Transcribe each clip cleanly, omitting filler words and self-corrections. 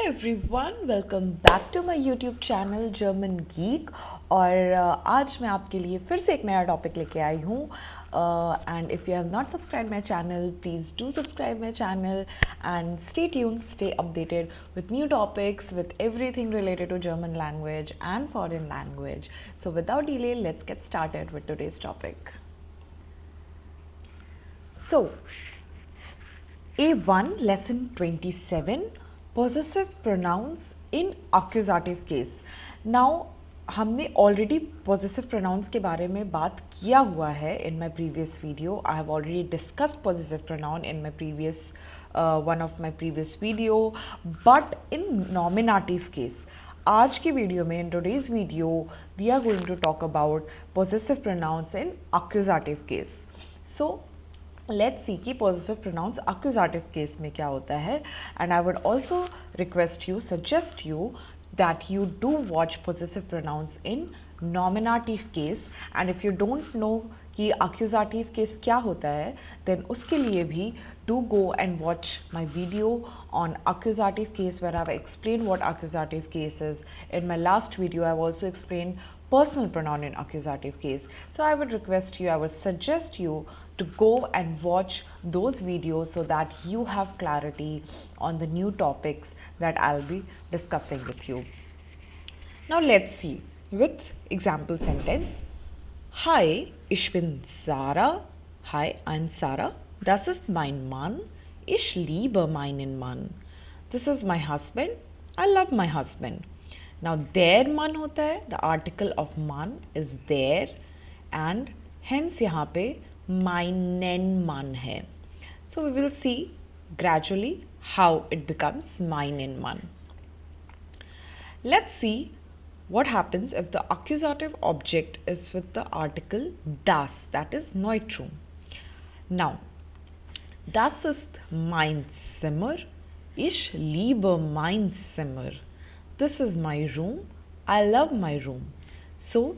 Everyone, welcome back to my YouTube channel German geek. और आज मैं आपके लिए फिर से एक नया टॉपिक लेके आई हूँ। And if you have not subscribe my channel, please do subscribe my channel and stay tuned, stay updated with new topics, with everything related to German language and foreign language. So without delay, let's get started with today's topic. So, A1 lesson 27, possessive pronouns in accusative case. Now हमने already possessive pronouns के बारे में बात किया हुआ है in my previous video. I have already discussed possessive pronoun in my previous one of my previous video, but in nominative case. आज की वीडियो में, in today's video, we are going to talk about possessive pronouns in accusative case. So let's see कि possessive pronouns accusative case में क्या होता है. And I would also request you, suggest you that you do watch possessive pronouns in nominative case. And if you don't know कि accusative case क्या होता है, then उसके लिए भी do go and watch my video on accusative case where I've explained what accusative case is. In my last video, I've also explained personal pronoun in accusative case. So I would request you, I would suggest you to go and watch those videos so that you have clarity on the new topics that I'll be discussing with you. Now let's see with example sentence. Hi, ich bin Sarah. Hi, I'm Sarah. Das ist mein Mann. Ich liebe meinen Mann. This is my husband. I love my husband. Now their man होता है, the article of man is there and hence यहाँ पे meinen Mann है. So we will see gradually how it becomes meinen Mann. Let's see what happens if the accusative object is with the article das, that is Neutrum. Now, das ist mein Zimmer. Ich liebe mein Zimmer. This is my room. I love my room. So,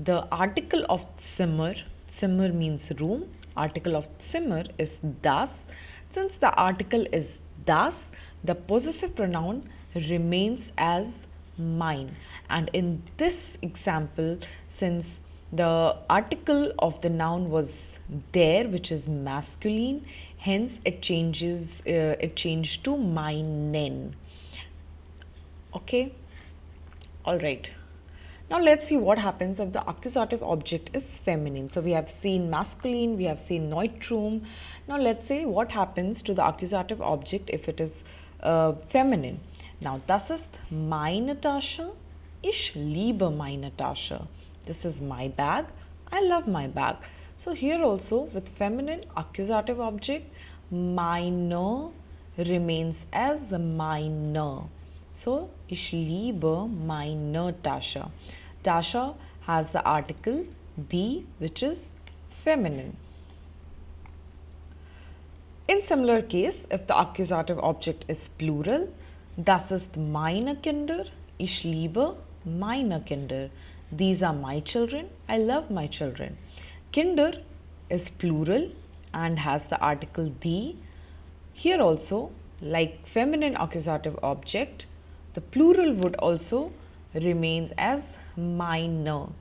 the article of Zimmer, Zimmer means room, article of Zimmer is das. Since the article is das, the possessive pronoun remains as mine. And in this example, since the article of the noun was there, which is masculine, hence it changed to meinen. Okay, all right. Now let's see what happens if the accusative object is feminine. So we have seen masculine, we have seen Neutrum. Now let's say what happens to the accusative object if it is feminine. Now, das ist meine Tasche. Ich liebe meine Tasche. This is my bag. I love my bag. So here also with feminine accusative object, meine remains as meine. So, ich liebe meine Tasche. Tasche has the article die, which is feminine. In similar case, if the accusative object is plural, das ist meine Kinder. Ich liebe meine Kinder. These are my children. I love my children. Kinder is plural and has the article die. Here also, like feminine accusative object, the plural would also remain as meine.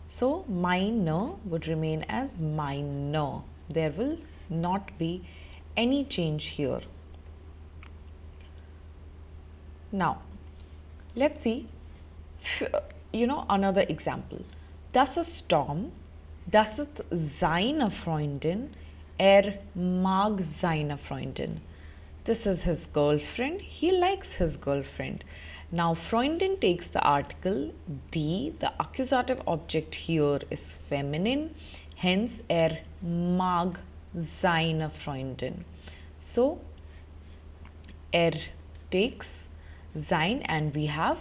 So, meine would remain as meine. There will not be any change here. Now, let's see, another example. Das ist Tom. Das ist seine Freundin. Mag seine Freundin. This is his girlfriend. He likes his girlfriend. Now, Freundin takes the article die. The accusative object here is feminine. Hence, mag seine Freundin. So, takes sein and we have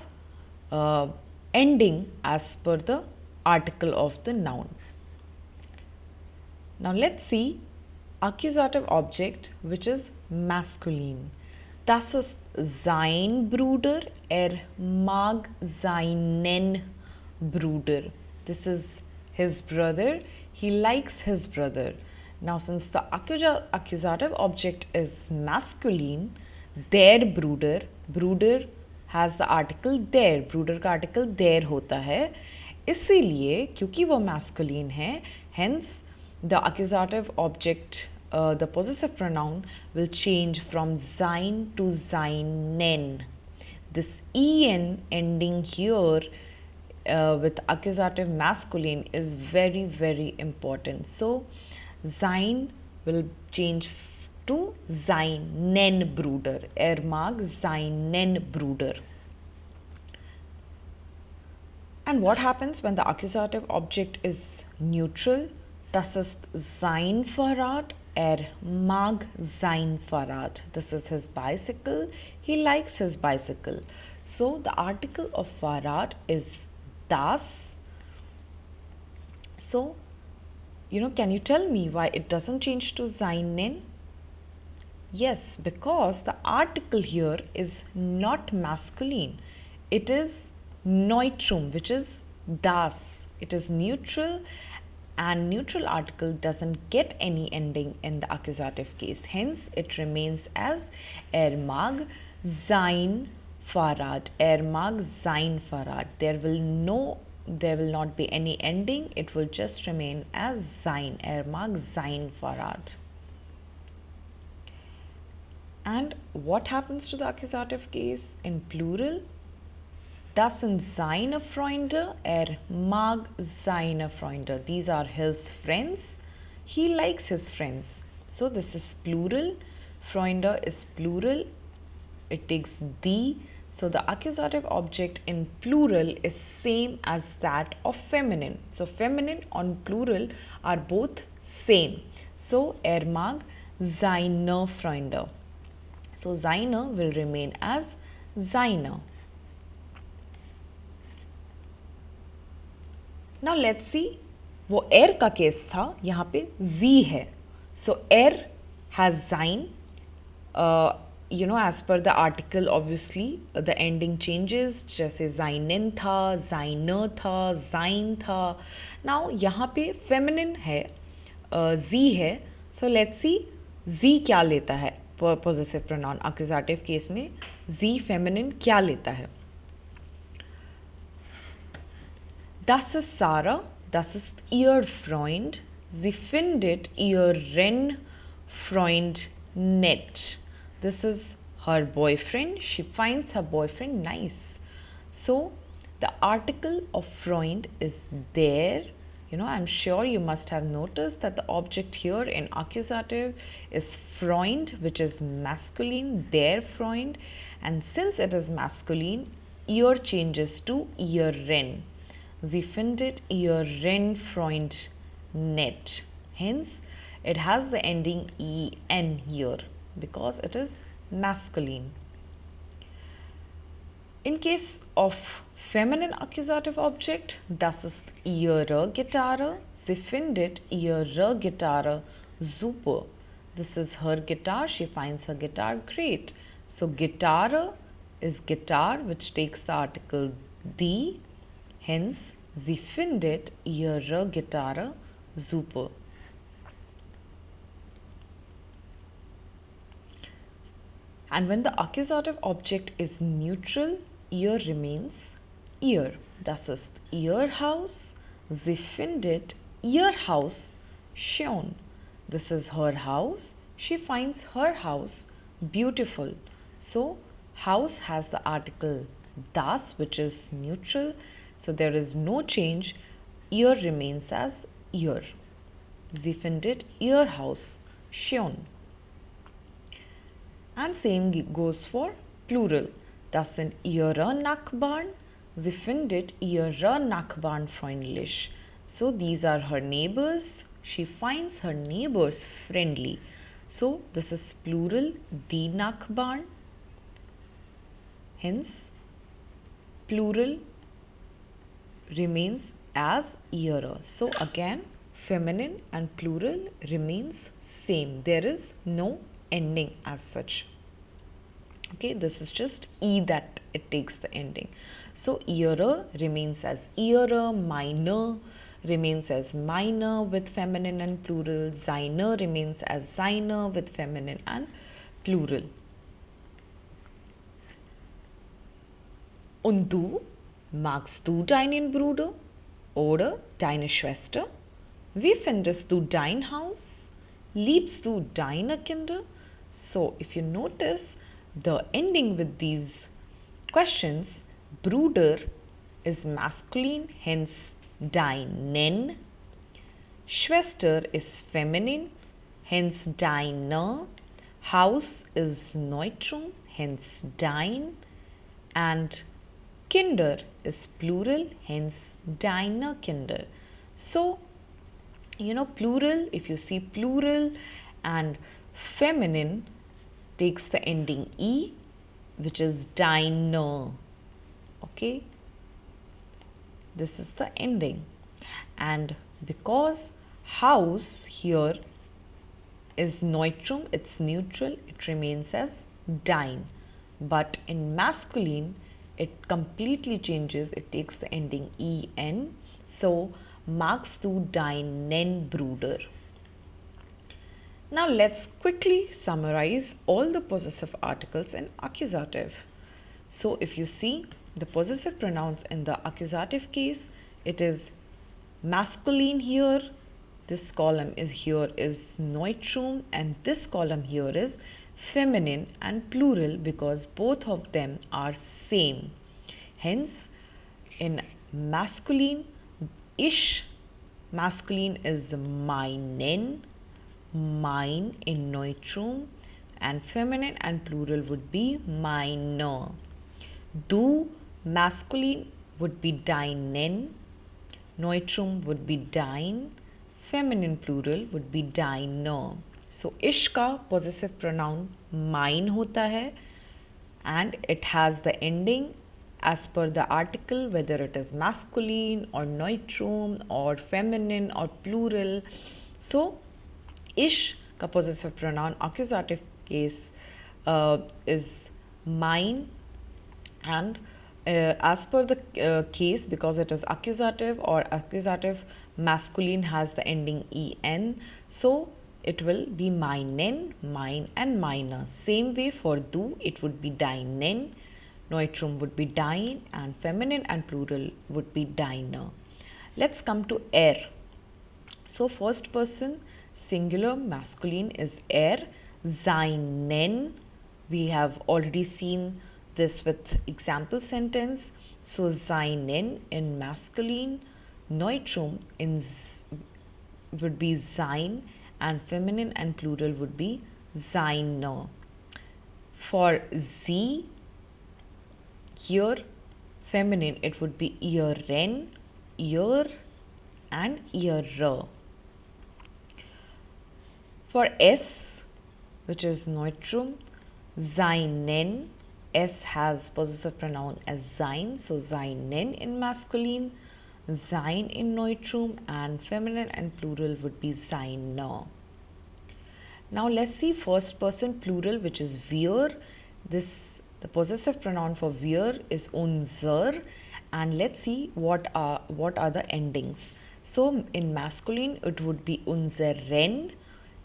ending as per the article of the noun. Now let's see accusative object which is masculine. Das ist sein Bruder. Mag seinen Bruder. This is his brother. He likes his brother. Now since the accusative object is masculine, their Bruder has the article देयर, ब्रूडर का article there होता है, इसीलिए क्योंकि वो masculine है, hence the accusative object, the possessive pronoun will change from sein to seinen. This en ending here with accusative masculine is very very important. So sein will change to seinen Bruder. Er mag seinen Bruder. And what happens when the accusative object is neutral? Das ist sein Fahrrad. Er mag sein Fahrrad. This is his bicycle. He likes his bicycle. So the article of Fahrrad is das. So, can you tell me why it doesn't change to seinen? Yes, because the article here is not masculine. It is neutrum, which is das. It is neutral, and neutral article doesn't get any ending in the accusative case. Hence, it remains as er mag sein Fahrrad. Er mag sein Fahrrad. There will not be any ending. It will just remain as sein. Er mag sein Fahrrad. And what happens to the accusative case in plural? Das sind seine Freunde. Er mag seine Freunde. These are his friends. He likes his friends. So this is plural. Freunde is plural. It takes the. So the accusative object in plural is same as that of feminine. So feminine on plural are both same. So er mag seine Freunde. So seine will remain as seine. Now let's see, वो er का case था, यहाँ पे z है. So er has sein, as per the article obviously the ending changes, जैसे seinen था, seine था, sein था. Now यहाँ पे feminine है, z है. So let's see z क्या लेता है possessive pronoun accusative case में, z feminine क्या लेता है. Das ist Sarah, das ist ihr Freund, sie findet ihren Freund nett. This is her boyfriend, she finds her boyfriend nice. So the article of Freund is there. I'm sure you must have noticed that the object here in accusative is Freund, which is masculine, their Freund, and since it is masculine, ihr changes to ihren. Sie findet ihren Freund nett. Hence, it has the ending en here because it is masculine. In case of feminine accusative object, das ist ihre Gitarre. Sie findet ihre Gitarre super. This is her guitar. She finds her guitar great. So, Gitarre is guitar, which takes the article die. Hence, sie findet ihre Gitarre super. And when the accusative object is neutral, ihr remains ihr. Das ist ihr Haus. Sie findet ihr Haus schön. This is her house. She finds her house beautiful. So, house has the article das, which is neutral. So there is no change. Ihr remains as ihr. Sie findet ihr Haus schön. And same goes for plural. Das sind ihre Nachbarn. Sie findet ihre Nachbarn freundlich. So these are her neighbors. She finds her neighbors friendly. So this is plural, die Nachbarn. Hence, plural remains as ihre. So again, feminine and plural remains same. There is no ending as such. Okay, this is just e that it takes the ending. So ihre remains as ihre, meine remains as meine with feminine and plural, seine remains as seine with feminine and plural. Und du? Magst du deinen Bruder oder deine Schwester? Wie findest du dein Haus? Liebst du deine Kinder? So, if you notice the ending with these questions, Bruder is masculine, hence deinen. Schwester is feminine, hence deine. Haus is neutrum, hence dein. And Kinder is plural, hence deine Kinder. So, plural, if you see plural and feminine takes the ending E, which is deine. Okay, this is the ending. And because house here is neutrum, it's neutral, it remains as dein. But in masculine, it completely changes, it takes the ending en. So, magst du deinen Bruder? Now, let's quickly summarize all the possessive articles in accusative. So, if you see the possessive pronouns in the accusative case, it is masculine here, this column is here is neutrum, and this column here is feminine and plural because both of them are same. Hence, in masculine, ish, masculine is meinen, mine in neutrum, and feminine and plural would be meine. Du, masculine would be deinen, neutrum would be dein, feminine plural would be deine. So, ish का possessive pronoun mine होता है and it has the ending as per the article, whether it is masculine or neutrum or feminine or plural. So, ish का possessive pronoun accusative case is mine, and as per the case, because it is accusative or accusative masculine has the ending en, so it will be meinen, mine and meine. Same way for du, it would be deinen, neutrum would be dein, and feminine and plural would be deine. Let's come to er. So first person singular masculine is er, seinen. We have already seen this with example sentence. So seinen in masculine, neutrum in would be sein, and feminine and plural would be seine. For sie, here feminine it would be ihren, ihr and ihre. For s, which is neutrum, seinen, s has possessive pronoun as sein, so seinen in masculine, sein in neutrum, and feminine and plural would be seine. Now let's see first person plural, which is wir. The possessive pronoun for wir is unser, and let's see what are the endings. So in masculine it would be unseren,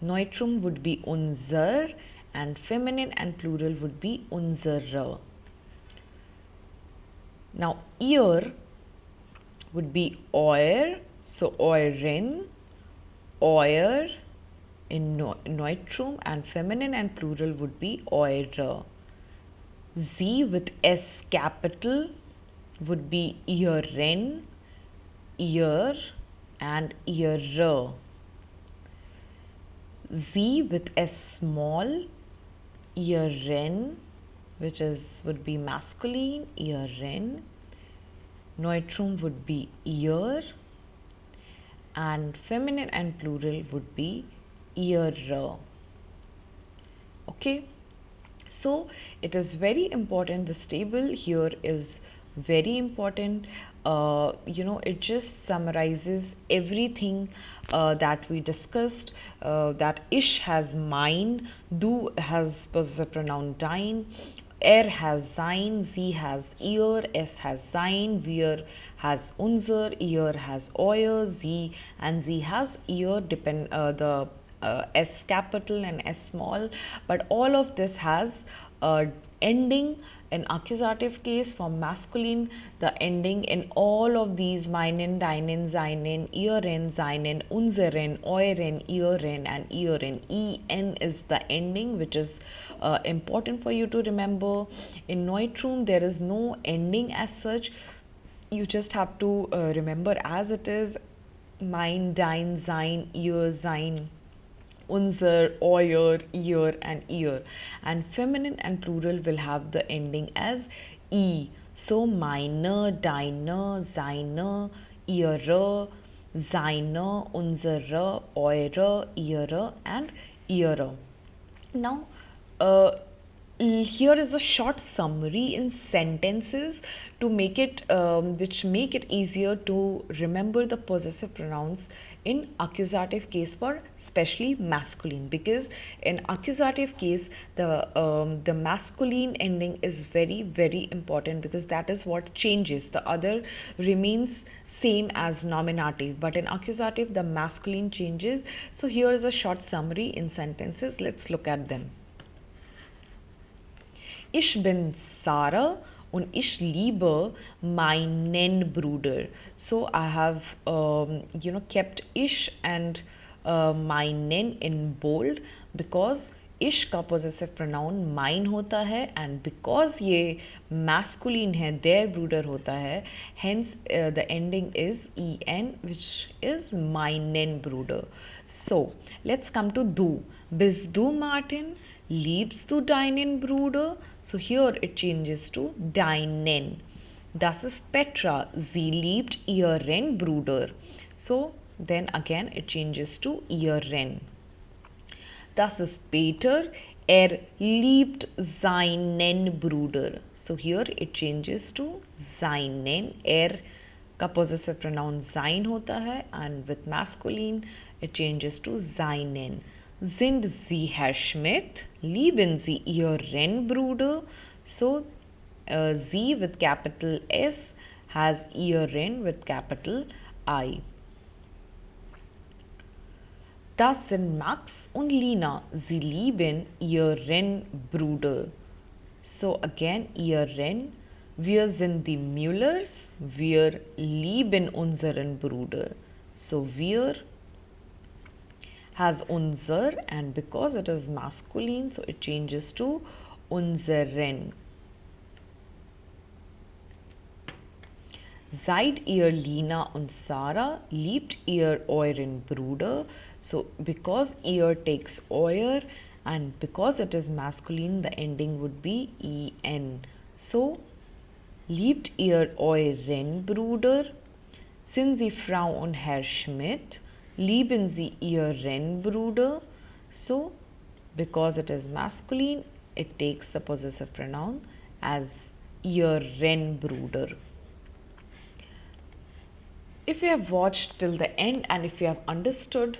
neutrum would be unser, and feminine and plural would be unsere. Now ihr would be euer, so euren, euer in neutrum, and feminine and plural would be eure. Sie with S capital would be ihren, ihr and ihre. Sie with S small, ihren, which would be masculine, ihren. Neutrum would be ihr, and feminine and plural would be ihre. Okay, so it is very important. This table here is very important. It just summarizes everything that we discussed. That ish has mine, du has possessive pronoun dein, er has sein, sie has ihr, es has sein, wir has unser, ihr has euer, sie and sie has ihr, the S capital and S small, but all of this has ending in accusative case for masculine, the ending in all of these meinen, deinen, seinen, ihren, seinen, unseren, euren, ihren and ihren, en is the ending, which is important for you to remember. In Neutrum there is no ending as such. You just have to remember as it is: mein, dein, sein, ihr, sein, unser, euer, ihr and ihr. And feminine and plural will have the ending as e. So meine, deine, seine, ihre, seine, unsere, eure, ihre and ihre. Now, here is a short summary in sentences to make it, which make it easier to remember the possessive pronouns in accusative case for especially masculine, because in accusative case the masculine ending is very important, because that is what changes. The other remains same as nominative, but in accusative the masculine changes. So here is a short summary in sentences. Let's look at them. Ich bin Sarah und ich liebe meinen Bruder. So I have kept ich and meinen in bold, because इश का possessive pronoun माइन होता है, and because ये masculine है, देयर ब्रूडर होता है, hence the ending is E N, which is माइनेन ब्रूडर. सो लेट्स कम टू दू. बिस दू Martin, liebst du deinen Bruder? So here it changes to deinen. Das ist Petra. Sie liebt ihren Bruder. So then again it changes to ihren. Das ist Peter. Er liebt seinen Bruder. So here it changes to seinen. Er का possessive pronoun sein होता है, and with masculine it changes to seinen. Sind Sie Herr Schmidt? Lieben Sie Ihren Bruder? So Sie with capital S has Ihren with capital I. Das sind Max und Lina. Sie lieben Ihren Bruder. So again Ihren. Wir sind die Müllers. Wir lieben unseren Bruder. So wir has unser, and because it is masculine, so it changes to unseren. Seid ihr Lina und Sarah? Liebt ihr euren Bruder? So because ihr takes euer, and because it is masculine, the ending would be en. So liebt ihr euren Bruder? Sind Sie Frau und Herr Schmidt? Lieben Sie Ihren Bruder? So because it is masculine, it takes the possessive pronoun as Ihren Bruder. If you have watched till the end and if you have understood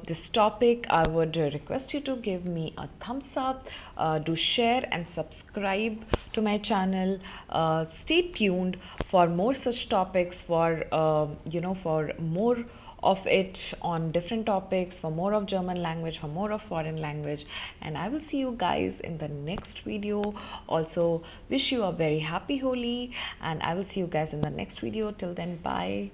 this topic, I would request you to give me a thumbs up, do share and subscribe to my channel. Stay tuned for more such topics, for for more of it on different topics, for more of German language, for more of foreign language, and I will see you guys in the next video. Also wish you a very happy Holi, and I will see you guys in the next video. Till then, bye.